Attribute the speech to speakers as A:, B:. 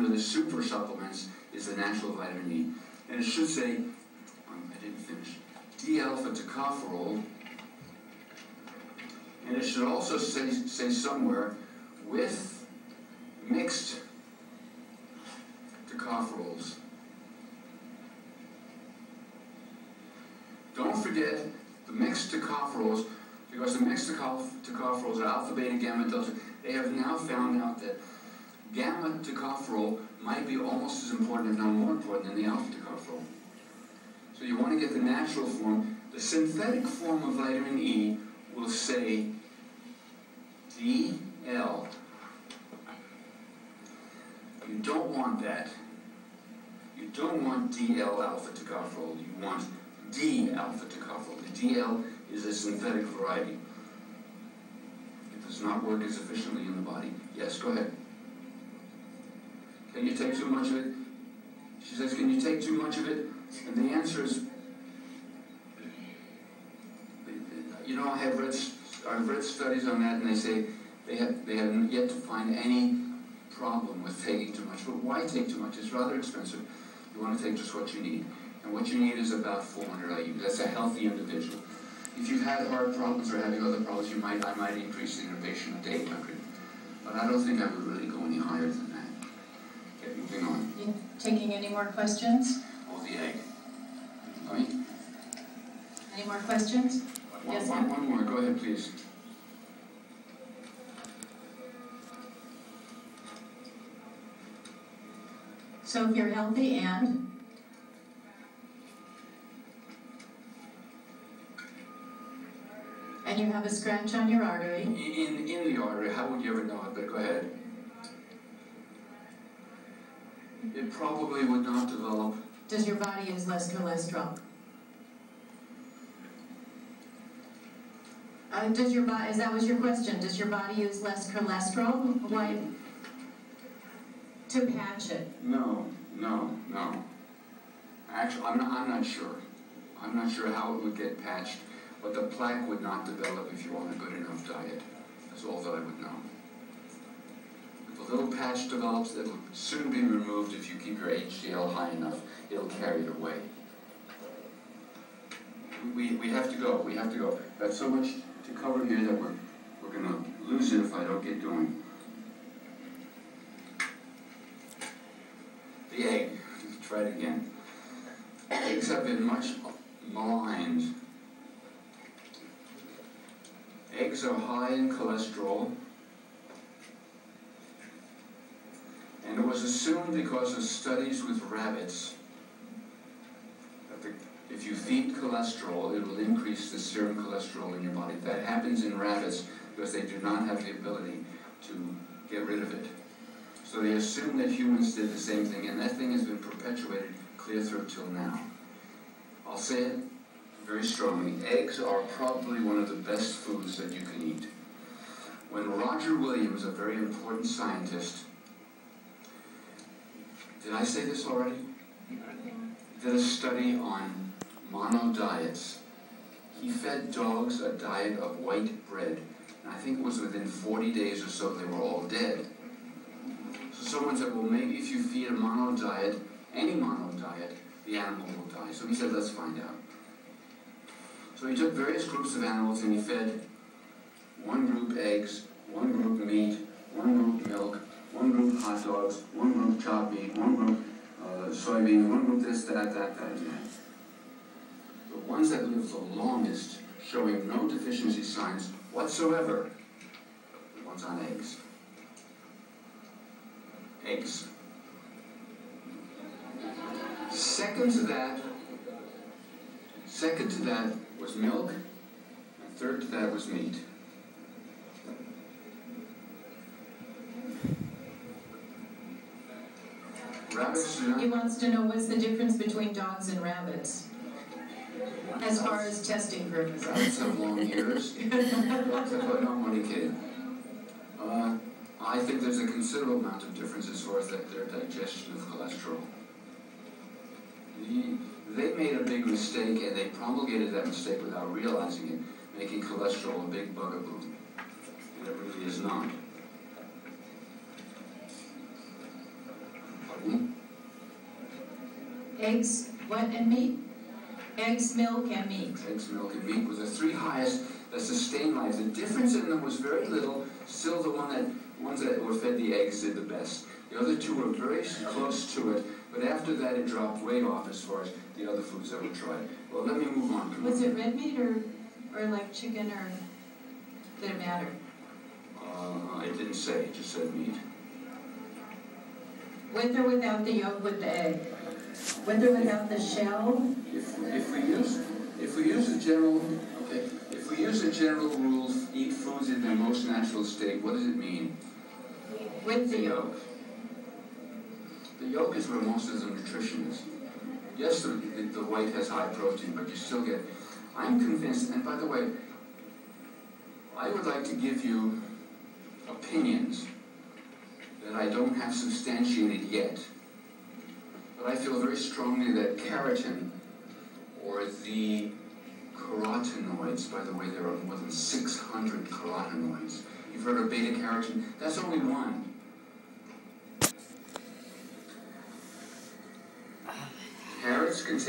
A: one of the super supplements is the natural vitamin E. And it should say, I didn't finish, D-alpha tocopherol. And it should also say somewhere, with mixed tocopherols. Don't forget the mixed tocopherols, because the mixed tocopherols are alpha, beta, gamma, delta. They have now found out that gamma tocopherol might be almost as important, if not more important, than the alpha tocopherol. So you want to get the natural form. The synthetic form of vitamin E will say DL. You don't want that. You don't want DL alpha tocopherol. You want D alpha tocopherol. The DL is a synthetic variety. It does not work as efficiently in the body. Yes, go ahead. Can you take too much of it? She says, can you take too much of it? And the answer is, you know, I've read studies on that, and they say they haven't yet to find any problem with taking too much. But why take too much? It's rather expensive. You want to take just what you need. And what you need is about 400 IU. That's a healthy individual. If you've had heart problems or having other problems, I might increase the innovation to 800. But I don't think I would really go any higher than that. Okay, moving on.
B: You taking any more questions?
A: Oh, the egg. Right?
B: Any more questions? Yes,
A: one more. Go ahead, please.
B: So if you're healthy and you have a scratch on your artery.
A: In the artery, how would you ever know it? But go ahead. It probably would not develop.
B: Does your body use less cholesterol? Is that was your question? Does your body use less cholesterol? Why? To patch it?
A: No. Actually, I'm not sure. I'm not sure how it would get patched, but the plaque would not develop if you're on a good enough diet. That's all that I would know. If a little patch develops, it will soon be removed if you keep your HDL high enough. It'll carry it away. We have to go. We have to go. That's so much to cover here that we're going to lose it if I don't get going. The egg. Let's try it again. Eggs have been much maligned. Eggs are high in cholesterol, and it was assumed because of studies with rabbits that if you feed cholesterol, it will increase the serum cholesterol in your body. That happens in rabbits because they do not have the ability to get rid of it. So they assume that humans did the same thing, and that thing has been perpetuated clear through till now. I'll say it very strongly. Eggs are probably one of the best foods that you can eat. When Roger Williams, a very important scientist, did I say this already? Did a study on monodiets. He fed dogs a diet of white bread, and I think it was within 40 days or so they were all dead. So someone said, well, maybe if you feed a monodiet, any monodiet, the animal will die. So he said, let's find out. So he took various groups of animals and he fed one group eggs, one group meat, one group milk, one group hot dogs, one group chopped meat, one group soybean, one group this, that, and that. The ones that lived the longest, showing no deficiency signs whatsoever, the ones on eggs. Eggs. Second to that was milk, and third to that was meat. Rabbits do not...
B: He wants to know what's the difference between dogs and rabbits, as far as testing purposes.
A: Rabbits have long ears. Dogs have not money kid. I think there's a considerable amount of difference as far as their digestion of cholesterol. They made a big mistake, and they promulgated that mistake without realizing it, making cholesterol a big bugaboo. And it really is not.
B: Eggs, what, and meat? Eggs, milk, and meat.
A: Eggs, milk, and meat were the three highest that sustained life. The difference in them was very little. Still, the ones that were fed the eggs did the best. The other two were very close to it, but after that it dropped way off as far as the other foods that were tried. Well, let me move on. Come
B: Was
A: on.
B: it red meat or like chicken, or did it matter?
A: It didn't say, it just said meat.
B: With or without the yolk with the egg? With or without the shell?
A: If we use a general rule, eat foods in their most natural state, what does it mean?
B: With the yolk.
A: The yolk is where most of the nutrition is. Yes, the white has high protein, but you still get... I'm convinced, and by the way, I would like to give you opinions that I don't have substantiated yet. But I feel very strongly that keratin, or the carotenoids, by the way, there are more than 600 carotenoids. You've heard of beta-carotene? That's only one. Carrots contain